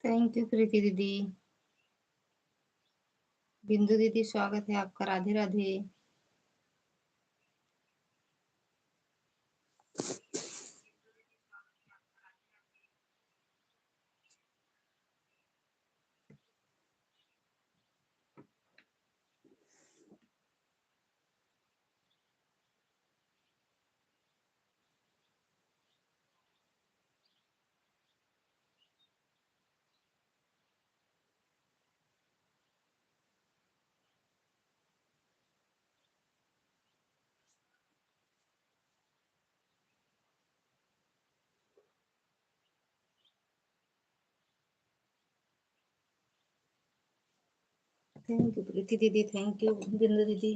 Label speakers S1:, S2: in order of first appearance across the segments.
S1: Thank you कृति दीदी। बिंदु दीदी स्वागत है आपका, राधे राधे। थैंक यू प्रीति दीदी, थैंक यू बिंदु दीदी।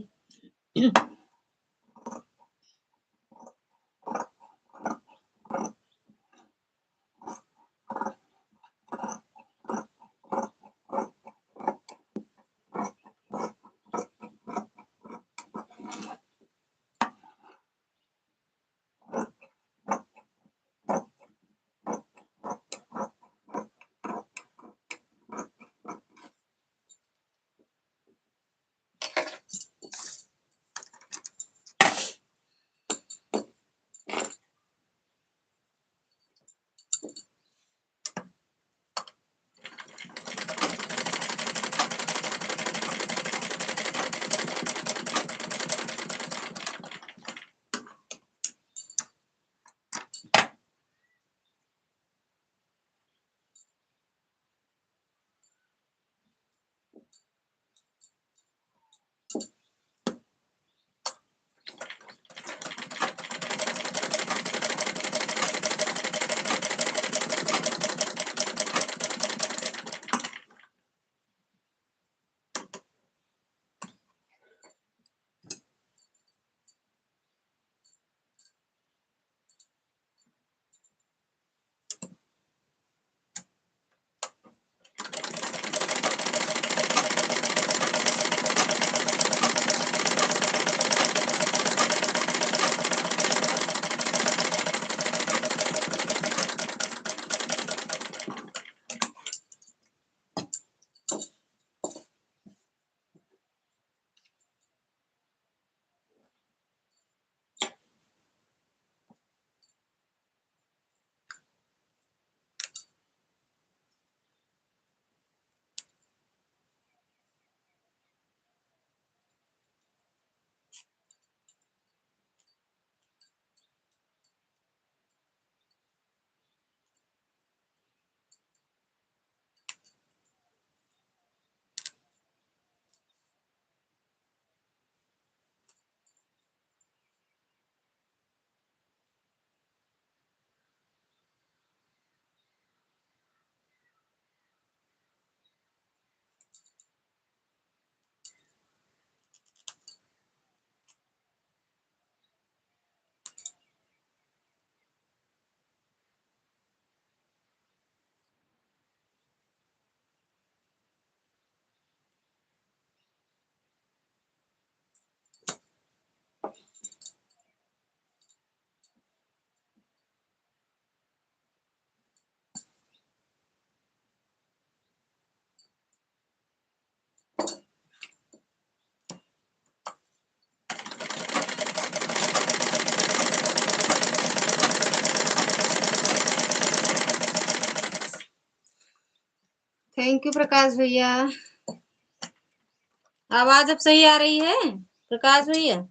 S1: थैंक यू प्रकाश भैया। आवाज अब सही आ रही है प्रकाश भैया?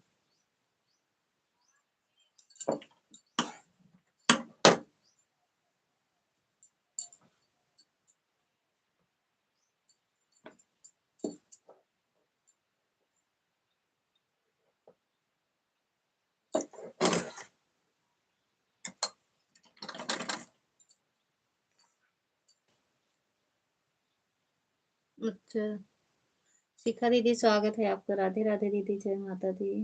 S1: अच्छा, शिखा दीदी स्वागत है आपका, राधे राधे दीदी, जय माता दी।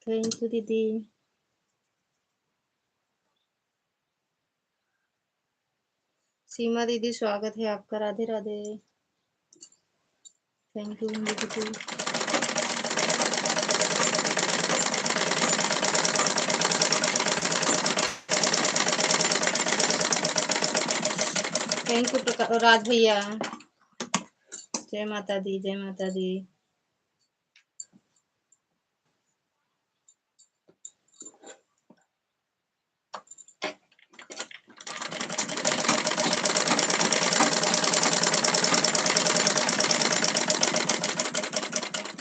S1: थैंक यू दीदी। सीमा दीदी स्वागत है आपका, राधे राधे। थैंक यू दीदी। थैंक यू राज भैया। जय माता दी, जय माता दी।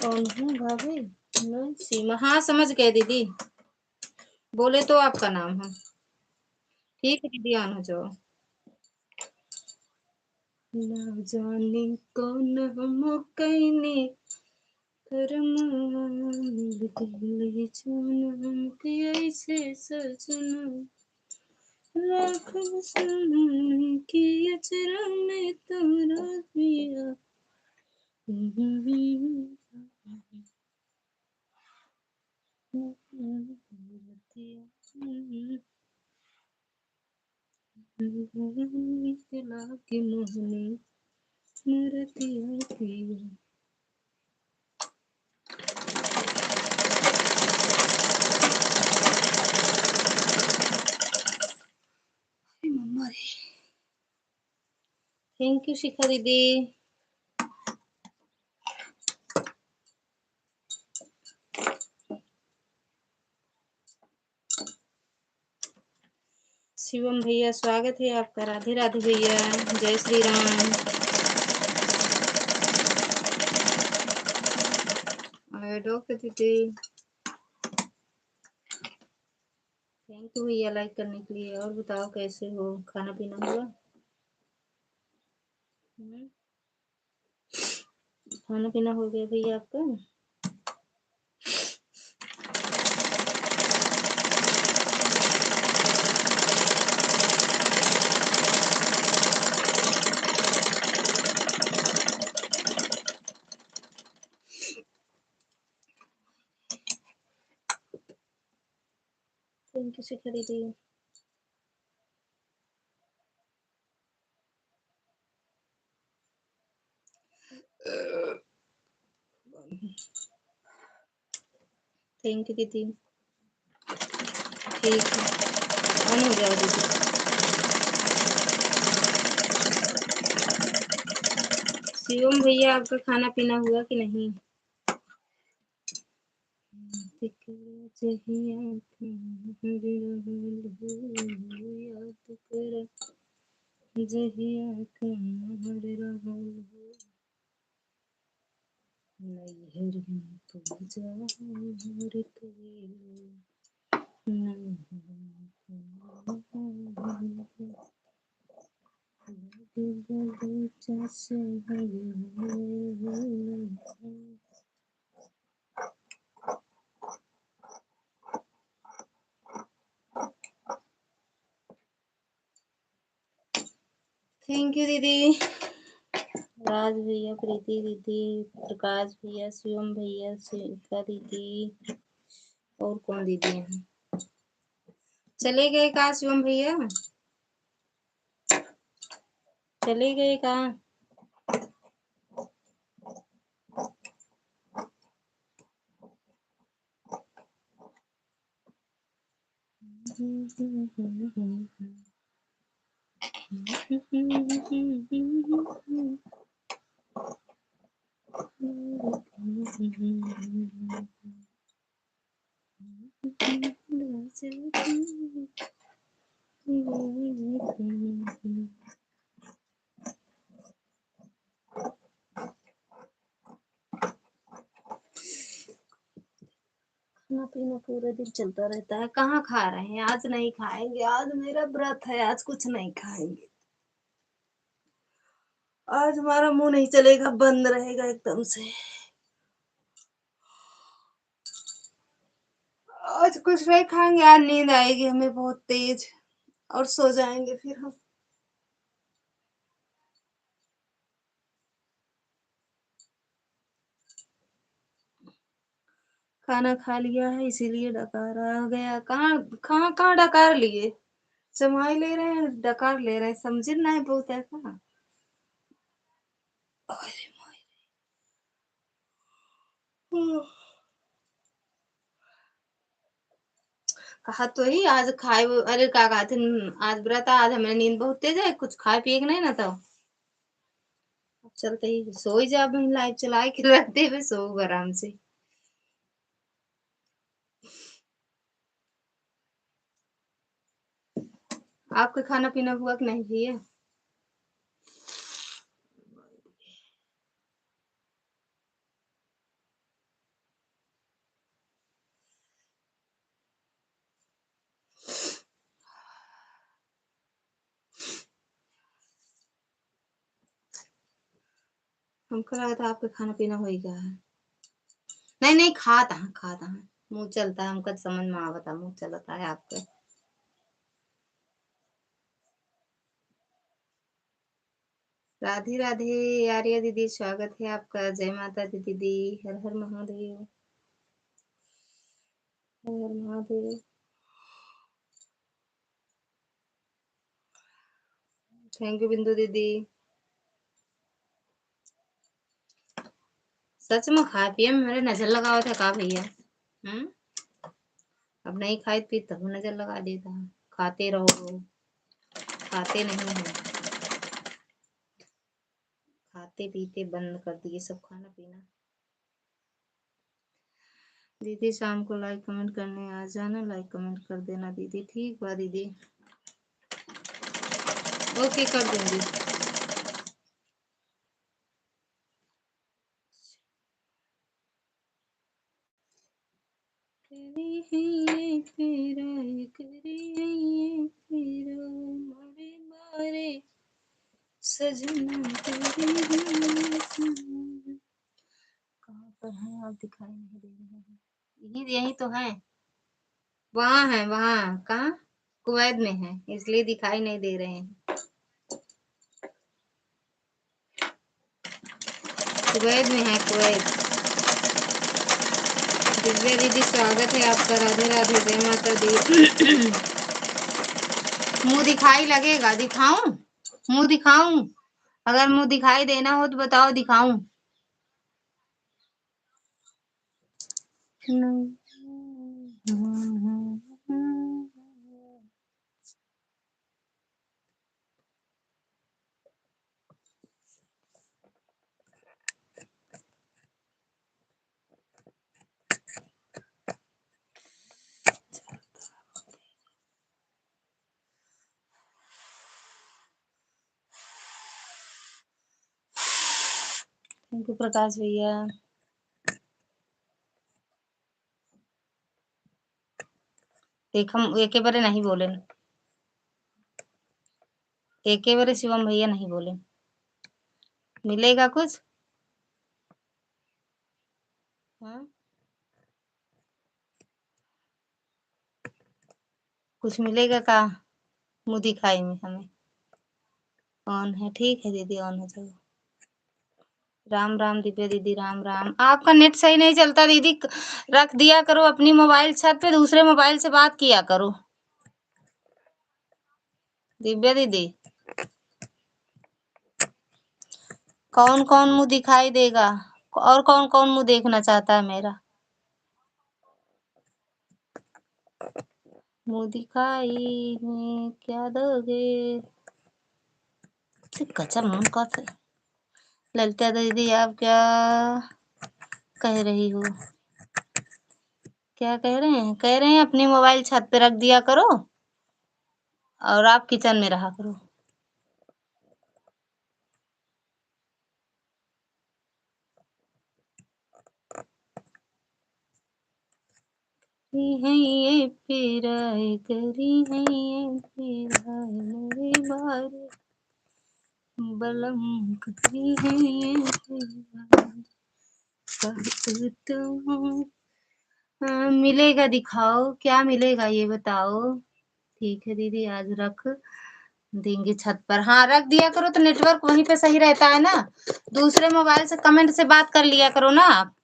S1: कौन है भाभी? मैं सीमा, हाँ समझ गए दीदी, बोले तो आपका नाम है। ठीक है दीदी, आना जाओ। ना जाने कौन हम कहने ऐसे सजना लाख की अचरा में तोरा पिया। लागे मोहनी मूर्तिया पिया। थैंक यू शिखा दीदी। शिवम भैया स्वागत है आपका, राधे राधे भैया, जय श्री राम। डॉक्टर दीदी थैंक यू भैया लाइक करने के लिए। और बताओ कैसे हो, खाना पीना हुआ? खाना पीना हो गया भैया आपका? थैंक यू शिखा दीदी। थैंक यू दीदी। ठीक है, ऑन हो जाओ दीदी। शिवम भैया आपका खाना पीना हुआ कि नहीं? जहिया कमर रहल नैहर में पूजा मोर कइले। बगीचा से थैंक यू दीदी। राज भैया, प्रीति दीदी, प्रकाश भैया, शिवम भैया, शिल्पा दीदी, और कौन दीदी हैं? चले गए कहाँ शिवम भैया? चले गए कहाँ? खाना पीना पूरा दिन चलता रहता है, कहाँ खा रहे हैं? आज नहीं खाएंगे, आज मेरा व्रत है, आज कुछ नहीं खाएंगे। आज हमारा मुंह नहीं चलेगा, बंद रहेगा एकदम से। आज कुछ नहीं खाएंगे, आज नींद आएगी हमें बहुत तेज, और सो जाएंगे फिर हम। खाना खा लिया है इसीलिए डकार आ गया। कहाँ कहाँ कहाँ डकार लिए? चमाई ले रहे हैं, डकार ले रहे हैं, समझ ना है बहुत ऐसा। अरे माय। कहा तो ही आज खाए अरे का कहते आज व्रत आज हमें नींद बहुत तेज है, कुछ खाए पिए के नहीं ना तो अब चलते ही सो ही जा, लाइट चला के रहते हुए सो आराम से। आपका खाना पीना हुआ कि नहीं भैया? हमको लगा था आपका खाना पीना हो ही गया है। नहीं नहीं खाता है, मुंह चलता है हमका समझ में आवता, मुंह चलता है आपके। राधे राधे आर्या दीदी, स्वागत है आपका। जय माता दी दीदी। हर हर महादेव, हर हर महादेव। थैंक यू बिंदु दीदी। सच में खा पिए में मेरे नजर लगाओ था का भैया? अब नहीं खाए पी तब नजर लगा देता। खाते रहो, खाते नहीं है, खाते पीते बंद कर दिए सब खाना पीना। दीदी शाम को लाइक कमेंट करने आ जाना, लाइक कमेंट कर देना दीदी। ठीक बा दीदी, ओके कर दूंगी। सजना कहाँ पर है आप? दिखाई नहीं दे रहे हैं। यही तो है। वहाँ है, वहाँ कहाँ? कुवैत में है इसलिए दिखाई नहीं दे रहे हैं। कुवैत में है, कुवैत। दिव्या दीदी स्वागत है आपका। राधे राधे, जय माता दी। मुंह दिखाई लगेगा, दिखाऊं? मुंह दिखाऊं? अगर मुंह दिखाई देना हो तो बताओ, दिखाऊं? थैंक यू प्रकाश भैया। देख हम एक बारे नहीं बोले, एक बारे शिवम भैया नहीं बोले। मिलेगा कुछ? हाँ? कुछ मिलेगा का? मुंह दिखाई में हमें ऑन है, ठीक है दीदी, ऑन हो जाओ। राम राम दिव्या दीदी, राम राम। आपका नेट सही नहीं चलता दीदी, रख दिया करो अपनी मोबाइल छत पे, दूसरे मोबाइल से बात किया करो। दिव्या दीदी, कौन कौन मुंह दिखाई देगा और कौन कौन मुंह देखना चाहता है मेरा? मुंह दिखाई में क्या दोगे? कच्चा मुंह का थे। ललिता दीदी आप क्या कह रही हो? क्या कह रहे हैं? कह रहे हैं अपनी मोबाइल छत पे रख दिया करो और आप किचन में रहा करो। है ये पिराए करी है ये पिराए मेरे बारे बलम करी है ये मिलेगा, दिखाओ क्या मिलेगा ये बताओ। ठीक है दीदी, आज रख देंगे छत पर। हाँ रख दिया करो तो नेटवर्क वहीं पे सही रहता है ना। दूसरे मोबाइल से कमेंट से बात कर लिया करो ना आप।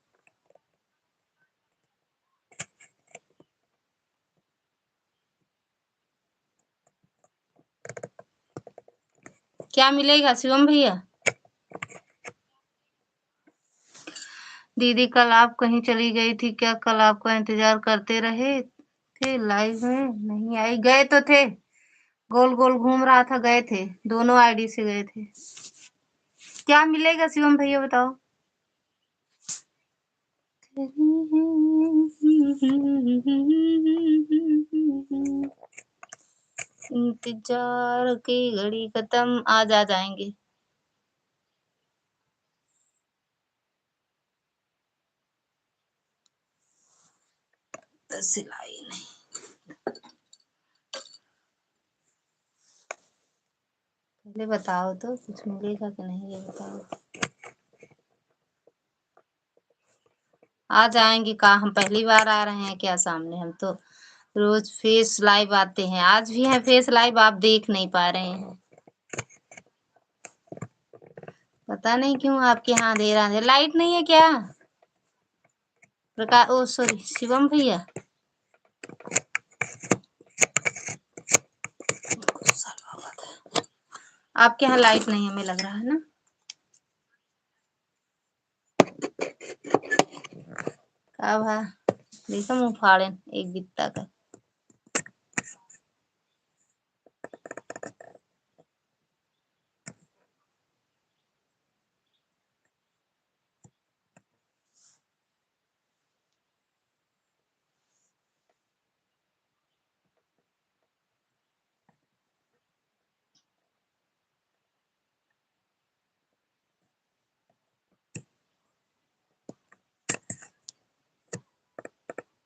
S1: क्या मिलेगा शिवम भैया? दीदी कल आप कहीं चली गई थी क्या? कल आपका इंतजार करते रहे थे लाइव में नहीं आई। गए तो थे, गोल गोल घूम रहा था, गए थे, दोनों आईडी से गए थे। क्या मिलेगा शिवम भैया बताओ? इंतजार की घड़ी खत्म, आज आ जाएंगे। तो सिलाई नहीं, पहले बताओ तो कुछ मिलेगा कि नहीं ये बताओ। आ जाएंगे का, हम पहली बार आ रहे हैं क्या सामने? हम तो रोज फेस लाइव आते हैं, आज भी है फेस लाइव, आप देख नहीं पा रहे हैं। पता नहीं क्यों आपके यहाँ अंधेरा है। लाइट नहीं है क्या? प्रकाश, ओ सॉरी शिवम भैया, आपके यहाँ लाइट नहीं है हमें लग रहा है ना। का भा देखो मुँह फाड़े एक बित्ता का।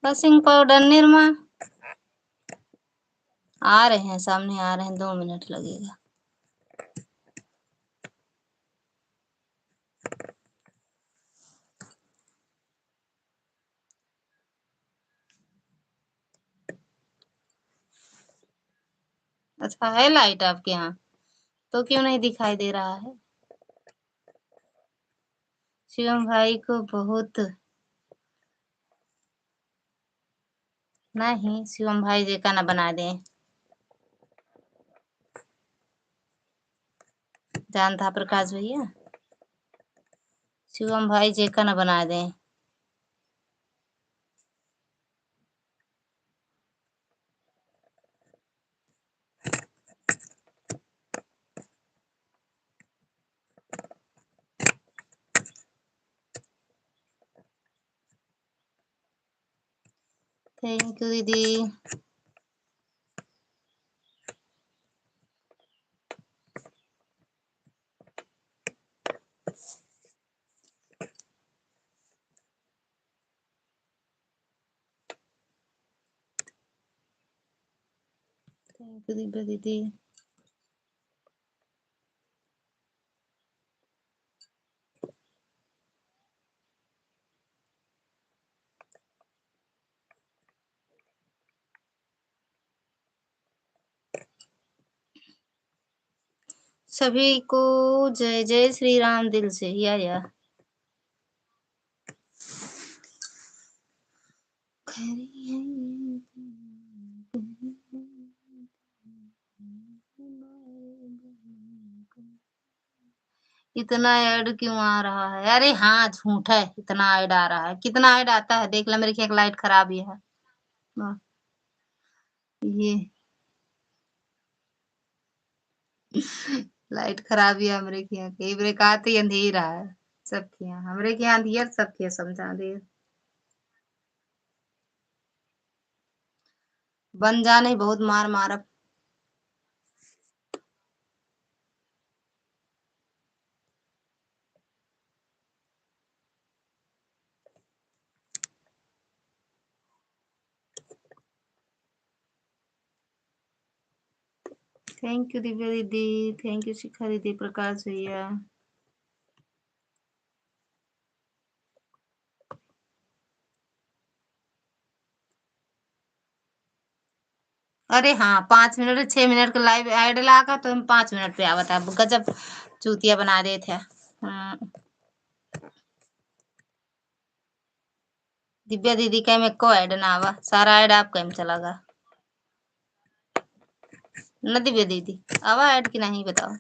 S1: ब्रशिंग पाउडर निरमा आ रहे हैं, सामने आ रहे हैं, 2 मिनट लगेगा। अच्छा है लाइट आपके यहाँ, तो क्यों नहीं दिखाई दे रहा है? शिवम भाई को बहुत नहीं, शिवम भाई जी का ना बना दें, जान था प्रकाश भैया, शिवम भाई जी का ना बना दें। थैंक यू दीदी। थैंक यू दिव्या दीदी। सभी को जय जय श्री राम दिल से या इतना ऐड क्यों आ रहा है? अरे हाँ झूठ है, इतना ऐड आ रहा है। कितना ऐड आता है देख ले, मेरे की एक लाइट खराब ही है। ये लाइट खराब ही है हमरे के यहाँ, कई बार आते अंधेरा है सबके यहाँ, हमरे के यहाँ अंधियर, सबके यहाँ समझा दे। बन जाने बहुत मार मारब। थैंक यू दिव्या दीदी, थैंक यू शिखा दीदी, प्रकाश भैया। अरे हाँ 5 मिनट 6 मिनट का लाइव ऐड लागा तो हम 5 मिनट पे आवत है, गजब चूतिया बना दे थे। दिव्या दीदी का में को ऐड ना आवा, सारा ऐड आपका में चला गा न दिव्या दीदी, आवा ऐड की नहीं बताओ।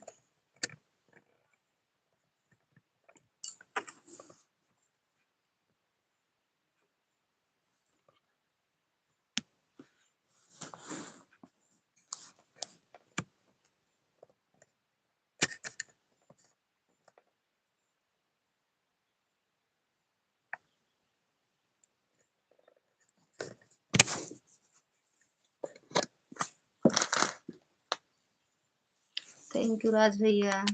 S1: थैंक यू राज भैया।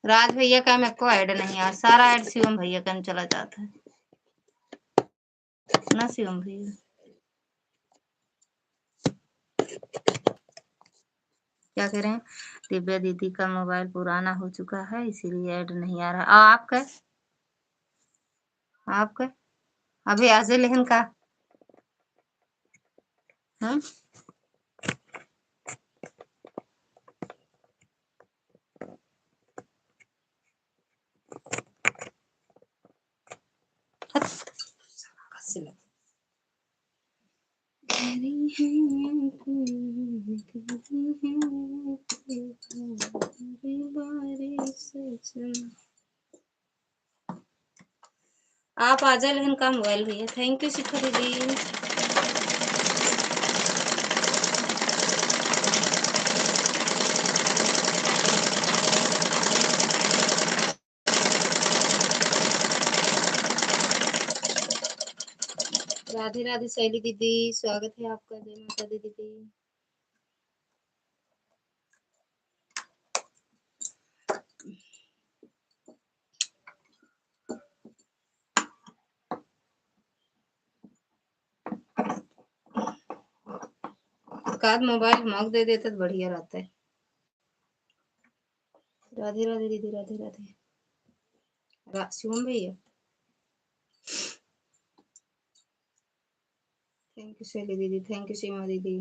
S1: राज भैया का मेरे को ऐड नहीं आ, सारा ऐड शिवम भैया का चला जाता है ना शिवम भैया। क्या कह रहे हैं? दिव्या दीदी का मोबाइल पुराना हो चुका है इसीलिए ऐड नहीं आ रहा। आपका अभी आजे लेहन का हाँ आप आ जाए लेकिन का मोबाइल भैया। थैंक यू शिखा दीदी। राधे राधे शैली दीदी, स्वागत है आपका। जय माता दी दीदी। काद मोबाइल मॉक दे देते तो बढ़िया रहता है। राधे राधे दीदी, राधे राधे। शिवम भैया थैंक यू शैली दीदी, थैंक यू सीमा दीदी।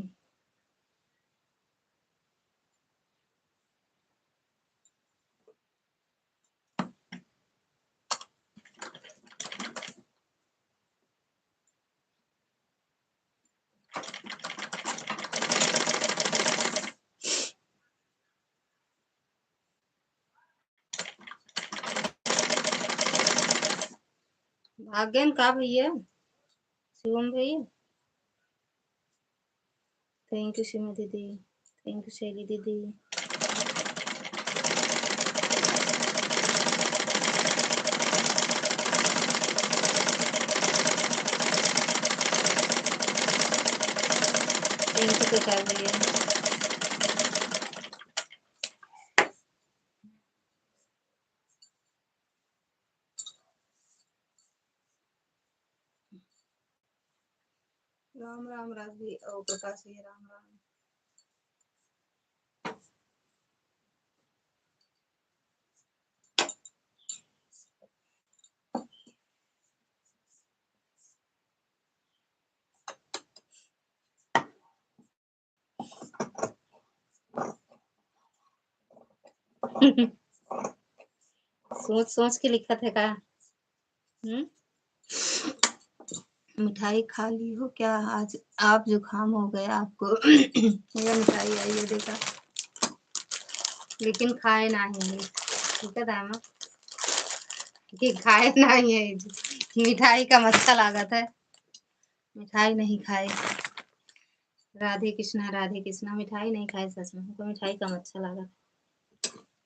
S1: भाग्यन का भैया शिवम भैया। थैंक यू सीमा दीदी, थैंक यू शैली दीदी। थैंक यू प्रकाश भैया। राम राम राज भी ओ प्रकाश भैया, राम राम। सोच सोच के लिखा थे का। मिठाई खा ली हो क्या आज? आप जुकाम हो गए आपको? ये मिठाई आई है देखा, लेकिन खाए नहीं है। ठीक है दामा कि खाए नहीं है। मिठाई का मच्छा लागत है, मिठाई नहीं खाए। राधे कृष्णा मिठाई नहीं खाए सच में। हमको मिठाई का अच्छा लगा।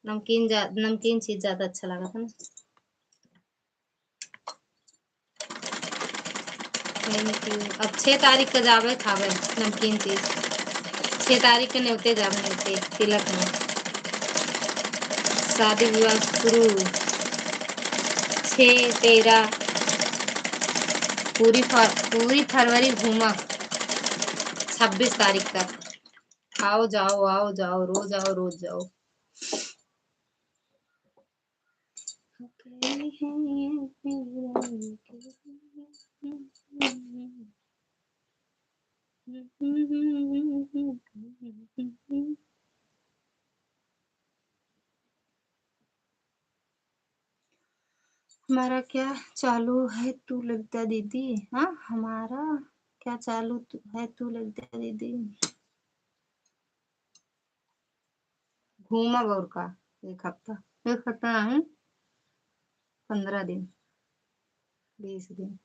S1: नमकीन चीज ज्यादा अच्छा लगा था ना। Thank you. अब 6 तारीख का जावे खावे नमकीन चीज। 6 तारीख के न्योते जावे, न्योते तिलक में। शादी विवाह शुरू 6 13 पूरी फरवरी घूमक 26 तारीख तक। आओ जाओ रोज जाओ। हमारा क्या चालू है तू ललिता दीदी? हाँ हमारा क्या चालू है तू ललिता दीदी? घूमा और का 1 हफ्ता, 1 हफ्ता नहीं, 15 दिन, 20 दिन।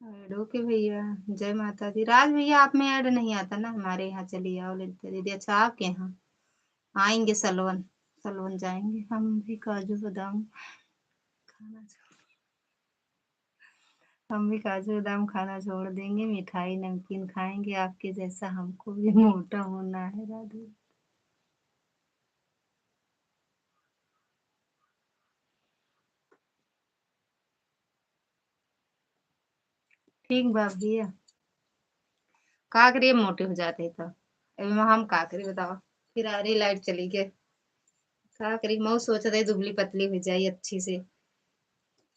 S1: ऐड ओके भैया। जय माता दी। राज भैया आप में ऐड नहीं आता ना हमारे यहाँ। चलिए आओ ललिता दीदी। अच्छा आपके यहाँ आएंगे सलवन, सलवन जाएंगे हम भी। काजू बादाम खाना हम भी काजू बादाम खाना छोड़ देंगे, मिठाई नमकीन खाएंगे, आपके जैसा हमको भी मोटा होना है राधे। ठीक बा भैया, का करिए मोटे हो जाते तो अभी हम का करी बताओ, फिर आ रही लाइट चली गई, का करी मैं सोच रही दुबली पतली हो जाये अच्छी से,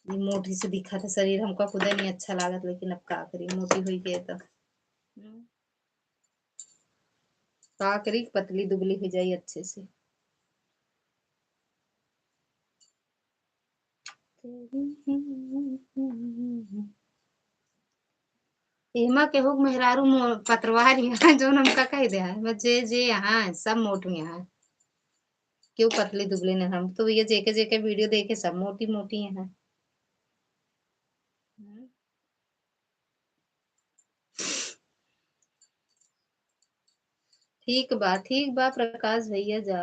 S1: ये मोटी से दिखा था शरीर हमका खुद नहीं अच्छा लागत, लेकिन अब का करी मोटी हुई गई तो का करी पतली दुबली हो जाये अच्छे से। एमा के हुक मेहरारू पतवार यहाँ जो हमका कह दे है जे जे यहाँ सब मोटू यहाँ, क्यों पतली दुबली ने, हम तो ये जेके जेके वीडियो देखे सब मोटी मोटी हैं। ठीक बा प्रकाश भैया जा।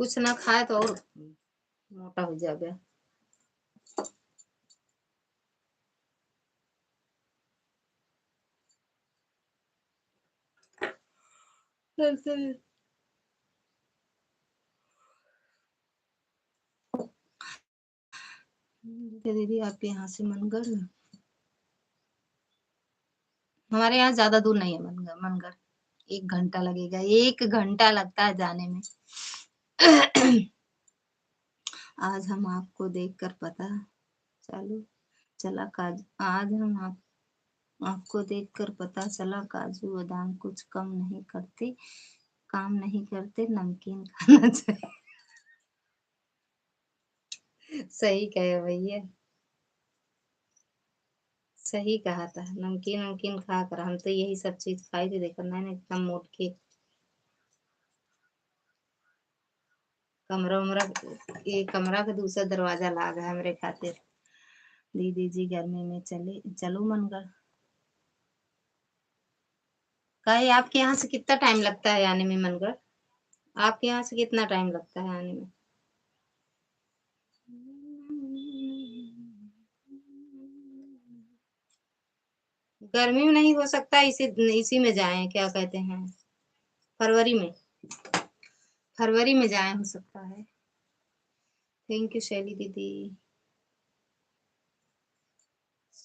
S1: कुछ ना खाए तो और मोटा हो जाबे। दीदी आपके यहाँ से मनगढ़, हमारे यहाँ ज्यादा दूर नहीं है मनगढ़, मनगढ़ 1 घंटा लगेगा, 1 घंटा लगता है जाने में। आज हम आपको देखकर पता चलो चला काजू, आज हम आपको देखकर पता चला काजू बादाम कुछ कम नहीं करते, काम नहीं करते, नमकीन खाना चाहिए। सही कहे भैया, सही कहा था, नमकीन नमकीन खा कर हम तो यही सब चीज खाई थी, देखो मैंने एकदम मोट के कमरा उमरा, ये कमरा का दूसरा दरवाजा लागा है मेरे खातिर। दीदी जी गर्मी में चले चलो मनगढ़, कहे आपके यहाँ से कितना टाइम लगता है आने में मनगढ़, आपके यहाँ से कितना टाइम लगता है आने में? गर्मी में नहीं हो सकता, इसी इसी में जाएं, क्या कहते हैं, फरवरी में, फरवरी में जाए हो सकता है। थैंक यू शैली दीदी।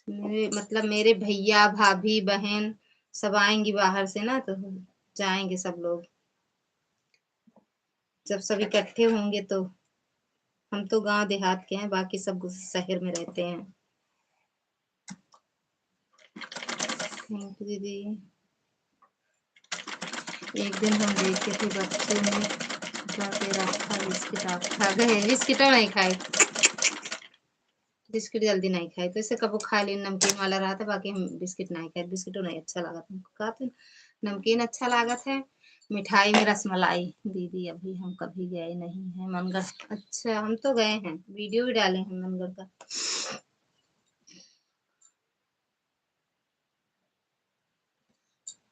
S1: मेरे मतलब मेरे भैया भाभी बहन सब आएंगी बाहर से ना, तो जाएंगे सब लोग, जब सब इकट्ठे होंगे तो। हम तो गांव देहात के हैं, बाकी सब शहर में रहते हैं। थैंक यू दीदी। एक दिन हम देखे थे बच्चे ने जाके रखा बिस्किट, आप खा गए? बिस्किट नहीं खाए, बिस्किट जल्दी नहीं खाए, तो इसे कबो खा ली, नमकीन वाला रहा था, बाकी हम बिस्किट नहीं खाए, बिस्किट नहीं अच्छा लगा था हमको, कहा तो नमकीन अच्छा लागत है। मिठाई में रसमलाई दीदी, अभी हम कभी गए नहीं है मनगढ़। अच्छा हम तो गए हैं, वीडियो भी डाले हैं मनगढ़ का।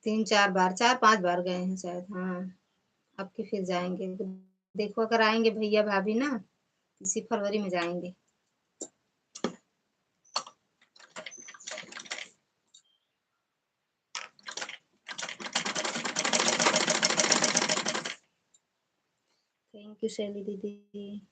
S1: 3 4 बार, 4 5 बार गए हैं शायद, हाँ। अब के फिर जाएंगे, देखो अगर आएंगे भैया भाभी ना, इसी फरवरी में जाएंगे। थैंक यू शैली दीदी।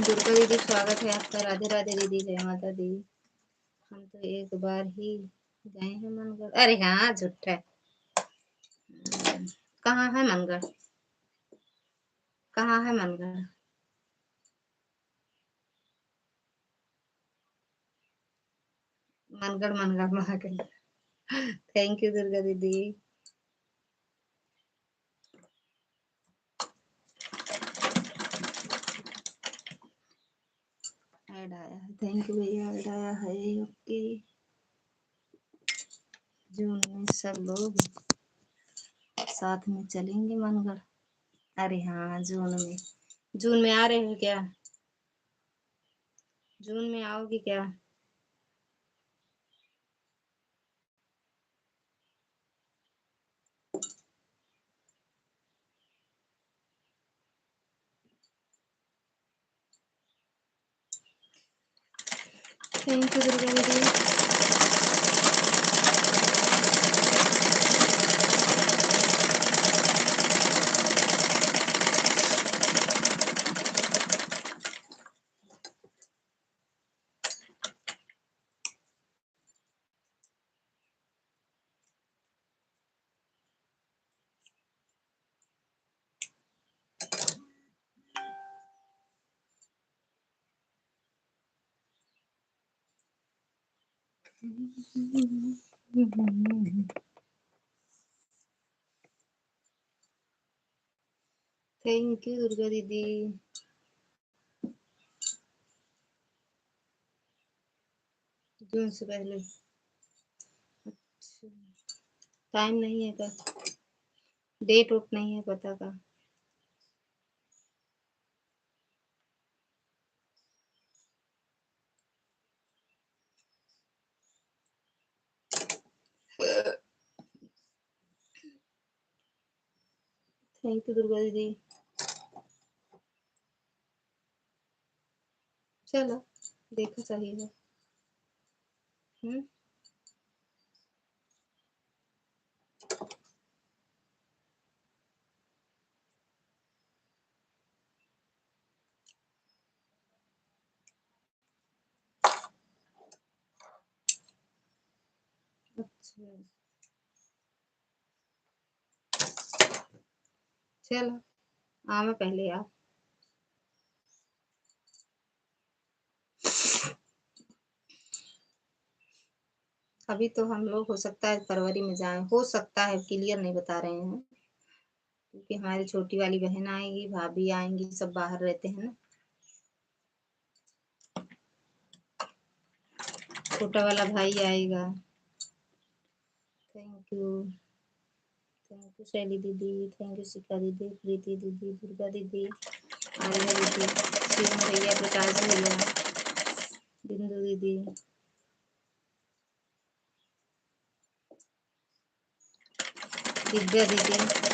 S1: दुर्गा दीदी स्वागत है आपका, राधे राधे दीदी, जय माता दी। हम तो एक बार ही गए हैं मनगढ़, अरे हाँ झूठा है। कहाँ है मनगढ़, कहाँ है मनगढ़? मनगढ़ मनगढ़ महागढ़। थैंक यू दुर्गा दीदी। ऐड आया है, थैंक यू भैया, ऐड आया है, ओके। जून में सब लोग साथ में चलेंगे मनगढ़। अरे हाँ, जून में आ रहे हो क्या? जून में आओगी क्या? थैंक यू दुर्गा दीदी। थैंक यू दुर्गा दीदी। जून से पहले। अच्छा, टाइम नहीं है का? डेट वोट नहीं है पता का? थैंक यू दुर्गा दीदी। चलो, देखो सही है। हम्म। अच्छा, चलो मैं पहले आ। अभी तो हम लोग हो सकता है फरवरी में जाएं, हो सकता है, क्लियर नहीं बता रहे हैं, क्योंकि हमारी छोटी वाली बहन आएगी, भाभी आएंगी, सब बाहर रहते हैं ना। छोटा वाला भाई आएगा। Thank you. थैंक यू शैली दीदी, थैंक यू शिखा दीदी, प्रीति दीदी, दुर्गा दीदी, आर्या दीदी, शिवम भैया, प्रकाश भैया, बिंदु दीदी, दिव्या दीदी।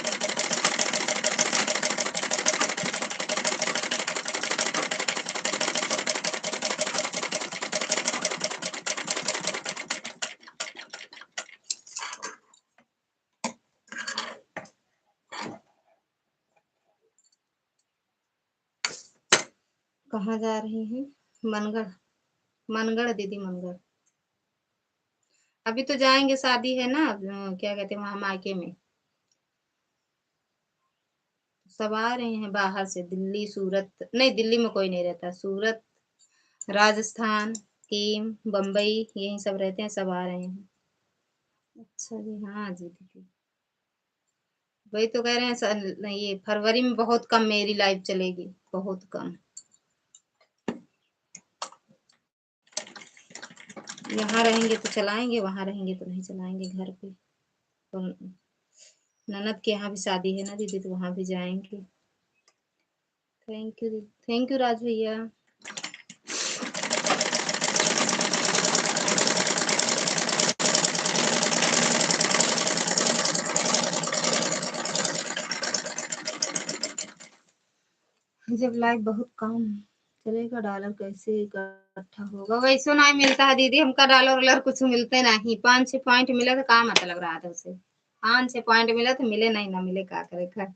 S1: कहाँ जा रही हैं? मनगढ़। मनगढ़ दीदी, मनगढ़। अभी तो जाएंगे, शादी है ना, क्या कहते हैं वहां मायके में। सब आ रहे हैं बाहर से, दिल्ली सूरत, नहीं दिल्ली में कोई नहीं रहता, सूरत, राजस्थान, कीम, बम्बई, यही सब रहते हैं, सब आ रहे हैं। अच्छा जी, हाँ जी दीदी। वही तो कह रहे हैं ये फरवरी में बहुत कम मेरी लाइफ चलेगी, बहुत कम। यहाँ रहेंगे तो चलाएंगे, वहां रहेंगे तो नहीं चलाएंगे घर पे। तो ननद के यहाँ भी शादी है ना दीदी, तो वहां भी जाएंगे। थैंक यू दीदी, थैंक यू राज भैया। जब लाइफ बहुत कम चलेगा, डॉलर कैसे इकट्ठा होगा? वैसे नहीं मिलता है दीदी, हमका डॉलर वॉलर कुछ मिलते नहीं। 5-6 पॉइंट मिला तो का मतलब रहा था उसे। 5-6 पॉइंट मिला तो मिले, नहीं ना मिले का करे कर।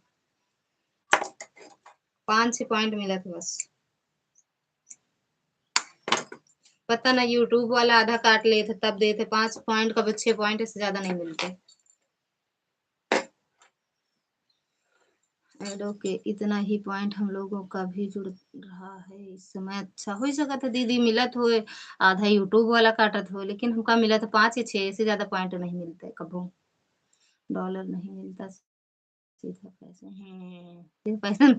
S1: 5-6 पॉइंट मिला था बस। पता ना, यूट्यूब वाला आधा काट लिए थे तब देते 5 पॉइंट, कभी 6 पॉइंट से ज्यादा नहीं मिलते। एडो के इतना ही पॉइंट हम लोगों का भी जुड़ रहा है इस समय। अच्छा हो सका था दीदी, मिलत हो, आधा यूट्यूब वाला काटत हो, लेकिन हमका मिला था 5 या 6 से ज्यादा पॉइंट नहीं मिलते कबो। डॉलर नहीं मिलता, सीधा पैसा। सीधा पैसा।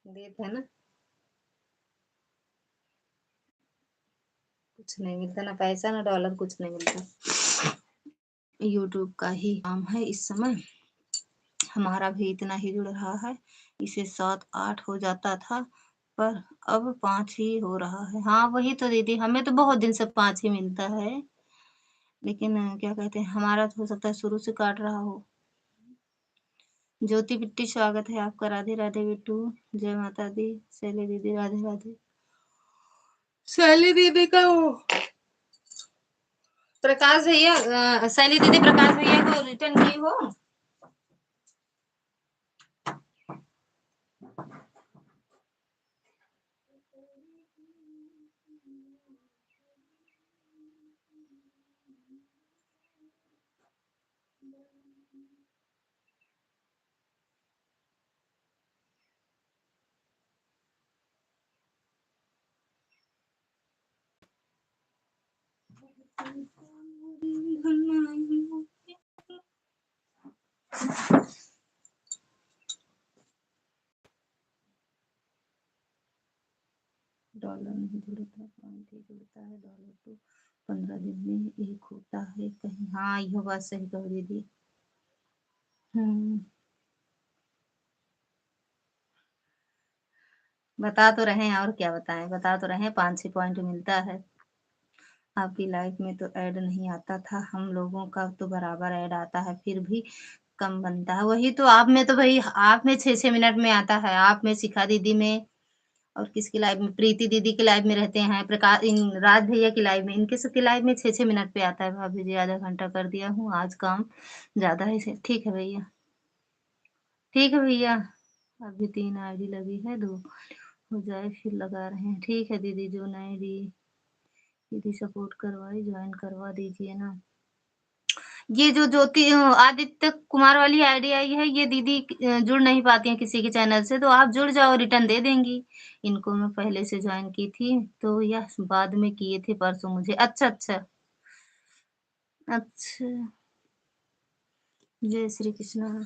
S1: देता है ना, कुछ नहीं मिलता, ना पैसा ना डॉलर, कुछ नहीं मिलता। यूट्यूब का ही काम है इस समय। हमारा भी इतना ही जुड़ रहा है। इसे 7-8 हो जाता था, पर अब 5 ही हो रहा है। हाँ वही तो दीदी, हमें तो बहुत दिन से 5 ही मिलता है, लेकिन क्या कहते हैं, हमारा तो हो सकता है शुरू से काट रहा हो। ज्योति बिट्टी स्वागत है आपका। राधे राधे बिट्टू। जय माता दी। शैली दीदी राधे राधे। शैली दीदी का वो प्रकाश भैया, शैली दीदी प्रकाश भैया को रिटर्न की हो। डॉलर नहीं जुड़ता, पॉइंट ही जुड़ता है। डॉलर तो 15 दिन में एक होता है कहीं। हाँ यह बात सही कह दीदी। बता तो रहे हैं, और क्या बताएं, बता तो रहे हैं 5-6 पॉइंट मिलता है। आपकी लाइफ में तो ऐड नहीं आता था, हम लोगों का तो बराबर ऐड आता है, फिर भी कम बनता है। वही तो, आप में तो भाई, आप में 6-6 मिनट में आता है, आप में शिखा दीदी में, और किसकी लाइव में, प्रीति दीदी की लाइव में रहते हैं, प्रकाश इन राज भैया की लाइव में, इनके सबकी लाइव में 6-6 मिनट पे आता है। भाभी जी आधा घंटा कर दिया हूँ, आज काम ज्यादा है इसे। ठीक है भैया, ठीक है भैया। अभी 3 आईडी लगी है, 2 हो जाए फिर लगा रहे हैं। ठीक है दीदी, जो नए दीदी सपोर्ट करवाई, ज्वाइन करवा दीजिए ना। ये जो ज्योति आदित्य कुमार वाली आईडी आई है, ये दीदी जुड़ नहीं पाती हैं किसी के चैनल से, तो आप जुड़ जाओ, रिटर्न दे देंगी। इनको मैं पहले से ज्वाइन की थी, तो यह बाद में किए थे परसों मुझे। अच्छा अच्छा अच्छा। जय श्री कृष्णा।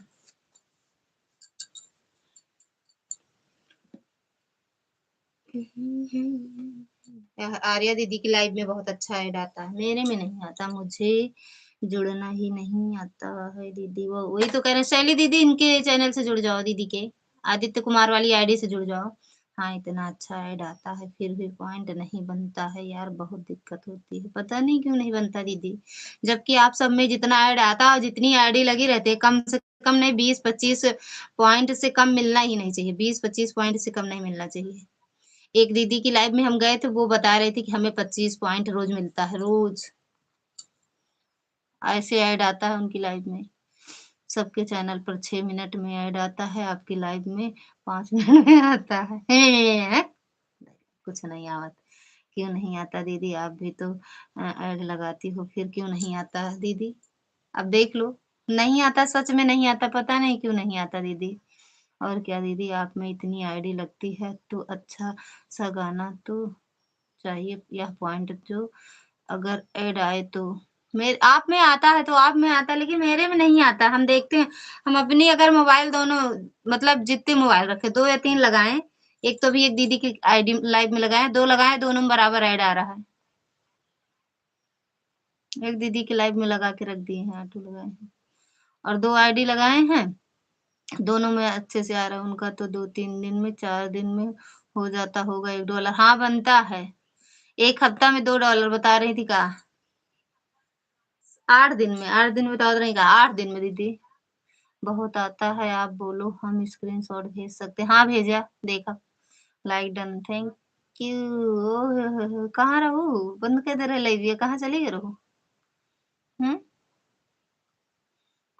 S1: आर्या दीदी की लाइव में बहुत अच्छा ऐड आता है, मेरे में नहीं आता, मुझे जुड़ना ही नहीं आता है दीदी। वो वही तो कह रहे हैं, शैली दीदी इनके चैनल से जुड़ जाओ, दीदी के आदित्य कुमार वाली आईडी से जुड़ जाओ। हाँ इतना अच्छा ऐड आता है, फिर भी पॉइंट नहीं बनता है यार, बहुत दिक्कत होती है, पता नहीं क्यों नहीं बनता दीदी। जबकि आप सब में जितना ऐड आता है और जितनी आईडी लगी रहती है, कम से कम नहीं 20-25 पॉइंट से कम मिलना ही नहीं चाहिए, 20-25 पॉइंट से कम नहीं मिलना चाहिए। एक दीदी की लाइव में हम गए थे, वो बता रहे थे कि हमें 25 पॉइंट रोज मिलता है, रोज ऐसे ऐड आता है उनकी लाइव में। सबके चैनल पर 6 मिनट में ऐड आता है, आपकी लाइव में 5 मिनट में आता है। कुछ नहीं आवत, क्यों नहीं आता दीदी? आप भी तो ऐड लगाती हो, फिर क्यों नहीं आता दीदी? अब देख लो, नहीं आता, सच में नहीं आता, पता नहीं क्यों नहीं आता दीदी। और क्या दीदी, आप में इतनी आईडी लगती है तो अच्छा सा गाना तो चाहिए, यह पॉइंट जो अगर ऐड आए तो। मेरे आप में आता है तो आप में आता है, लेकिन मेरे में नहीं आता। हम देखते हैं, हम अपनी अगर मोबाइल दोनों, मतलब जितने मोबाइल रखे 2 या 3 लगाए, एक तो भी एक दीदी की आईडी लाइव में लगाए, 2 लगाए, दोनों में बराबर ऐड आ रहा है। एक दीदी की लाइव में लगा के रख दिए हैं, ऑटो लगाए हैं, और 2 आईडी लगाए हैं, दोनों में अच्छे से आ रहा है। उनका तो 2-3 दिन में, 4 दिन में हो जाता होगा $1। हाँ बनता है, 1 हफ्ता में $2 बता रही थी का। 8 दिन में, 8 दिन में बता रही का, 8 दिन में दीदी। बहुत आता है, आप बोलो, हम स्क्रीनशॉट भेज सकते हैं। हाँ भेजा, देखा, लाइक डन, थैंक यू। कहाँ रहू, बंद कर दे रहे लाइव, कहाँ चली गई रहू? हम्म।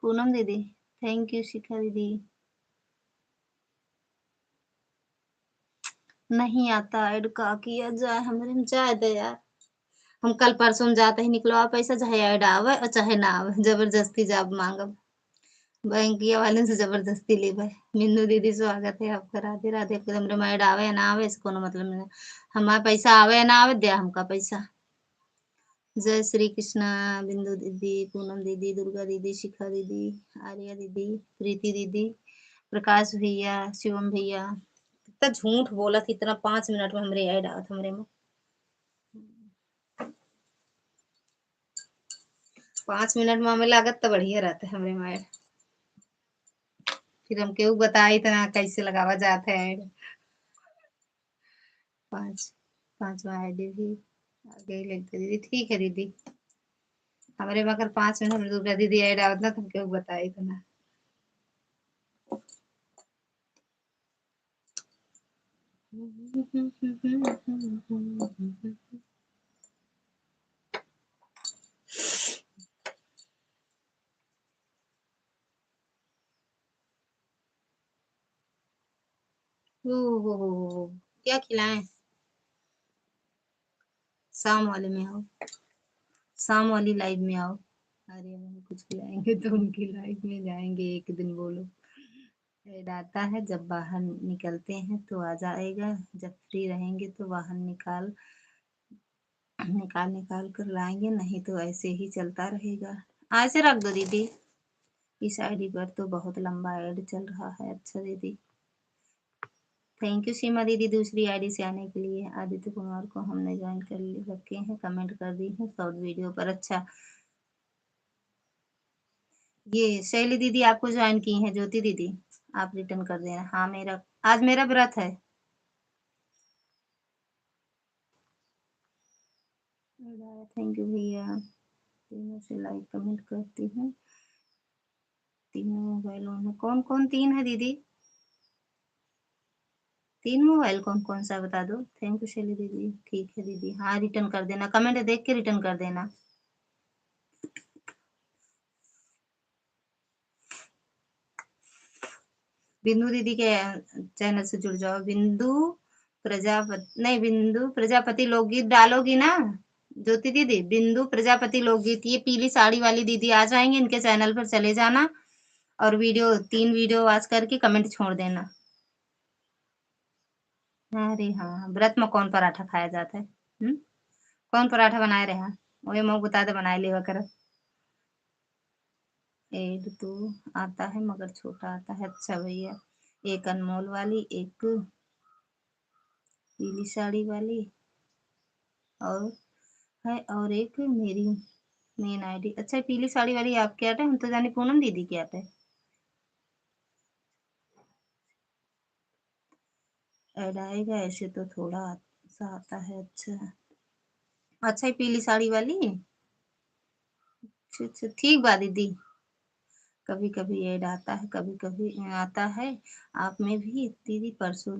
S1: पूनम दीदी, थैंक यू। शिखा दीदी, नहीं आता ऐड, का किया जाए, हमारे में जाए दे यार। हम कल परसों में जाते ही निकलवा पैसा, चाहे ऐड आवे और चाहे ना आवे, जबरदस्ती जाब मांगब, बैंकिया वाले से जबरदस्ती ले भाई। मिन्नू दीदी स्वागत है आपका। राधे राधे। कमरे में ऐड आवे या ना आवे, इसको कोनो मतलब नहीं, हमारा पैसा आवे या ना आवे, दे हमका पैसा। जय श्री कृष्णा। बिंदु दीदी, पूनम दीदी, दुर्गा दीदी, शिखा दीदी, आर्या दीदी, प्रीति दीदी, प्रकाश भैया, शिवम भैया। इतना झूठ बोला था, इतना 5 मिनट में हमरे ऐड आवत हमरे में। 5 मिनट में हमें लागत तो बढ़िया रहता है हमारे मायर। फिर हम केहू बताई इतना कैसे लगावा जाता है ऐड। पाँच 5वां आईडी भी आगे ही लगते दीदी। ठीक है दीदी, हमारे अगर 5 मिनट में दूसरा दीदी ऐड आवत ना तो हम केहू बताई इतना। ओ क्या खिलाएं? शाम वाले में आओ, शाम वाली लाइव में आओ। अरे हम कुछ खिलाएंगे तो उनकी लाइव में जाएंगे एक दिन, बोलो। ऐड आता है जब बाहर निकलते हैं तो आ जाएगा, जब फ्री रहेंगे तो बाहर निकाल निकाल निकाल कर लाएंगे, नहीं तो ऐसे ही चलता रहेगा। ऐसे रख दो दीदी। इस आईडी पर तो बहुत लंबा ऐड चल रहा है। अच्छा दीदी, थैंक यू सीमा दीदी दूसरी आईडी से आने के लिए। आदित्य कुमार को हमने ज्वाइन कर रखे हैं, कमेंट कर दी है शॉर्ट वीडियो पर। अच्छा, ये शैली दीदी आपको ज्वाइन की है। ज्योति दीदी आप रिटर्न कर देना। हाँ, मेरा आज मेरा व्रत है। थैंक यू भैया। तीनों से लाइक कमेंट करती हूँ। तीनों मोबाइलों में कौन कौन तीन है दीदी? 3 मोबाइल कौन कौन सा बता दो। थैंक यू शैली दीदी। ठीक है दीदी, हाँ रिटर्न कर देना, कमेंट देख के रिटर्न कर देना। बिंदु दीदी के चैनल से जुड़ जाओ। बिंदु प्रजापति नहीं, बिंदु प्रजापति लोकगीत डालोगी ना ज्योति दीदी? बिंदु प्रजापति लोकगीत, ये पीली साड़ी वाली दीदी आ जाएंगे, इनके चैनल पर चले जाना और वीडियो 3 वीडियो वॉच करके कमेंट छोड़ देना। अरे हाँ, व्रत में कौन पराठा खाया जाता है? कौन पराठा बनाए रहा? वही मैं बता दे, बनाए लेवा कर। एड तो आता है मगर छोटा आता है। अच्छा भैया, एक अनमोल वाली, एक पीली साड़ी वाली और है, और एक मेरी मेन आईडी। अच्छा, पीली साड़ी वाली आपके आटे, हम तो जाने पूनम दीदी के आटे ऐड आएगा। ऐसे तो थोड़ा सा आता है। अच्छा अच्छा, ये पीली साड़ी वाली। अच्छा अच्छा, ठीक बा दीदी। कभी कभी ऐड आता है, कभी कभी आता है। आप में भी दीदी परसों